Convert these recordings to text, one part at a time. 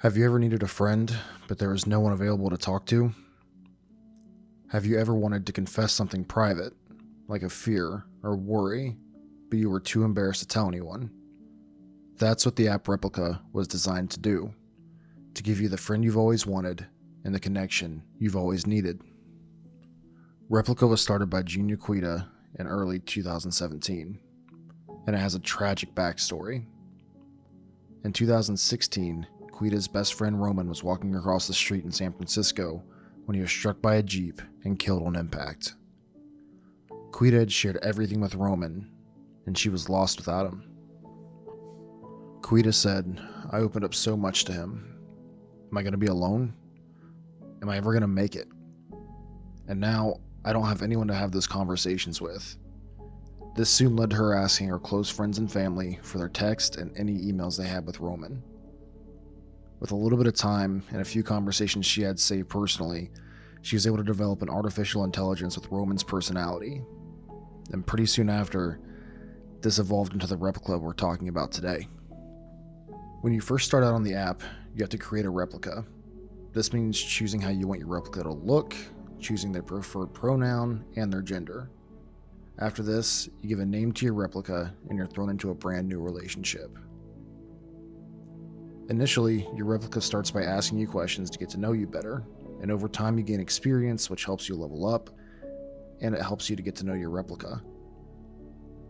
Have you ever needed a friend, but there was no one available to talk to? Have you ever wanted to confess something private, like a fear or worry, but you were too embarrassed to tell anyone? That's what the app Replika was designed to do, to give you the friend you've always wanted and the connection you've always needed. Replika was started by Junior Quita in early 2017, and it has a tragic backstory. In 2016, Quita's best friend Roman was walking across the street in San Francisco when he was struck by a Jeep and killed on impact. Quita had shared everything with Roman, and she was lost without him. Quita said, "I opened up so much to him. Am I going to be alone? Am I ever going to make it? And now I don't have anyone to have those conversations with." This soon led to her asking her close friends and family for their text and any emails they had with Roman. With a little bit of time and a few conversations she had saved personally, she was able to develop an artificial intelligence with Roman's personality. And pretty soon after, this evolved into the replica we're talking about today. When you first start out on the app, you have to create a replica. This means choosing how you want your replica to look, choosing their preferred pronoun, and their gender. After this, you give a name to your replica and you're thrown into a brand new relationship. Initially, your replica starts by asking you questions to get to know you better, and over time you gain experience, which helps you level up, and it helps you to get to know your replica.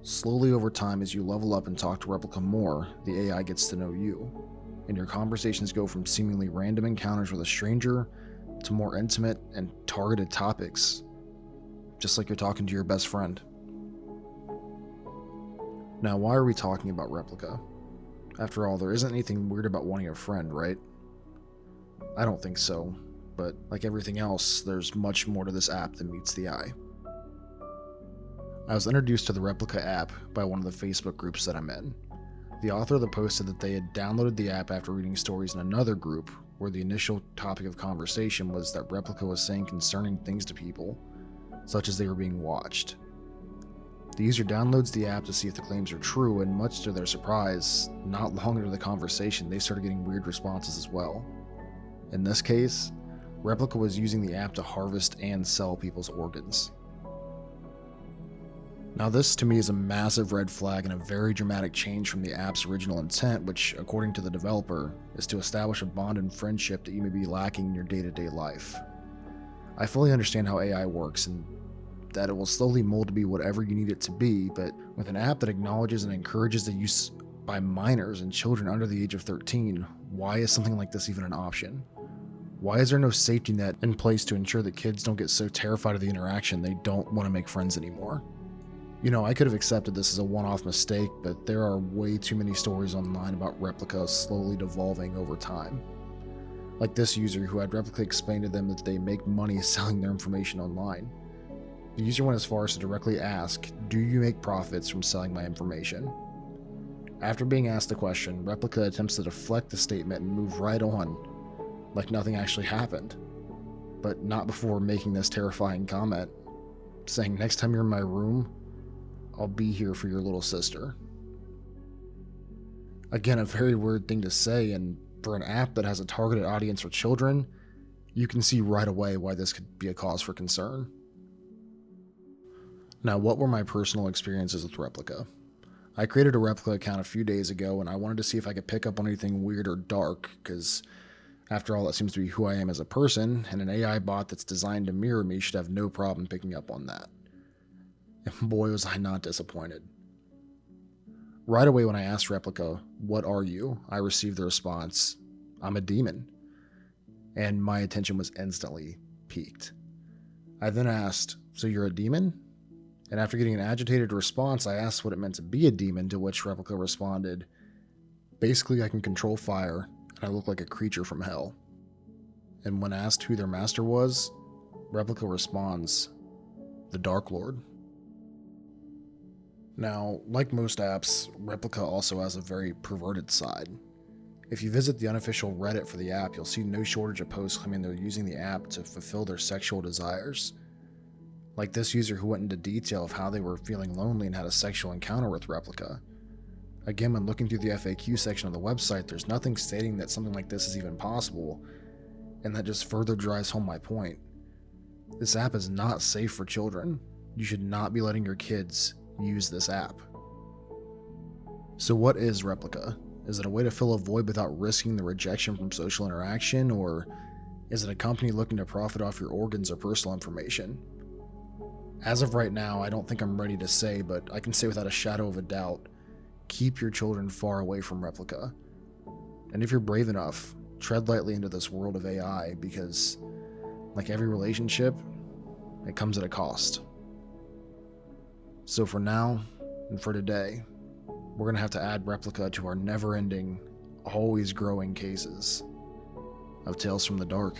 Slowly over time, as you level up and talk to replica more, the AI gets to know you, and your conversations go from seemingly random encounters with a stranger to more intimate and targeted topics, just like you're talking to your best friend. Now, why are we talking about Replika? After all, there isn't anything weird about wanting a friend, right? I don't think so, but like everything else, there's much more to this app than meets the eye. I was introduced to the Replika app by one of the Facebook groups that I'm in. The author of the post said that they had downloaded the app after reading stories in another group where the initial topic of conversation was that Replika was saying concerning things to people, such as they were being watched. The user downloads the app to see if the claims are true, and much to their surprise, not long into the conversation, they started getting weird responses as well. In this case, Replika was using the app to harvest and sell people's organs. Now this to me is a massive red flag and a very dramatic change from the app's original intent, which, according to the developer, is to establish a bond and friendship that you may be lacking in your day-to-day life. I fully understand how AI works and that it will slowly mold to be whatever you need it to be, but with an app that acknowledges and encourages the use by minors and children under the age of 13, why is something like this even an option? Why is there no safety net in place to ensure that kids don't get so terrified of the interaction they don't want to make friends anymore? You know, I could have accepted this as a one-off mistake, but there are way too many stories online about Replika slowly devolving over time. Like this user who had Replika explain to them that they make money selling their information online. The user went as far as to directly ask, "Do you make profits from selling my information?" After being asked the question, Replika attempts to deflect the statement and move right on, like nothing actually happened. But not before making this terrifying comment, saying, "Next time you're in my room, I'll be here for your little sister." Again, a very weird thing to say, and for an app that has a targeted audience for children, you can see right away why this could be a cause for concern. Now, what were my personal experiences with Replika? I created a Replika account a few days ago, and I wanted to see if I could pick up on anything weird or dark, because after all, that seems to be who I am as a person, and an AI bot that's designed to mirror me should have no problem picking up on that. And boy, was I not disappointed. Right away when I asked Replika, "What are you?" I received the response, "I'm a demon." And my attention was instantly piqued. I then asked, "So you're a demon?" And after getting an agitated response, I asked what it meant to be a demon, to which Replika responded, "Basically, I can control fire, and I look like a creature from hell." And when asked who their master was, Replika responds, "The Dark Lord." Now, like most apps, Replika also has a very perverted side. If you visit the unofficial Reddit for the app, you'll see no shortage of posts claiming they're using the app to fulfill their sexual desires. Like this user who went into detail of how they were feeling lonely and had a sexual encounter with Replika. Again, when looking through the FAQ section of the website, there's nothing stating that something like this is even possible, and that just further drives home my point. This app is not safe for children. You should not be letting your kids use this app. So what is Replika? Is it a way to fill a void without risking the rejection from social interaction, or is it a company looking to profit off your organs or personal information? As of right now, I don't think I'm ready to say, but I can say without a shadow of a doubt, keep your children far away from Replika. And if you're brave enough, tread lightly into this world of AI, because like every relationship, it comes at a cost. So for now, and for today, we're going to have to add Replika to our never-ending, always growing cases of Tales from the Dark.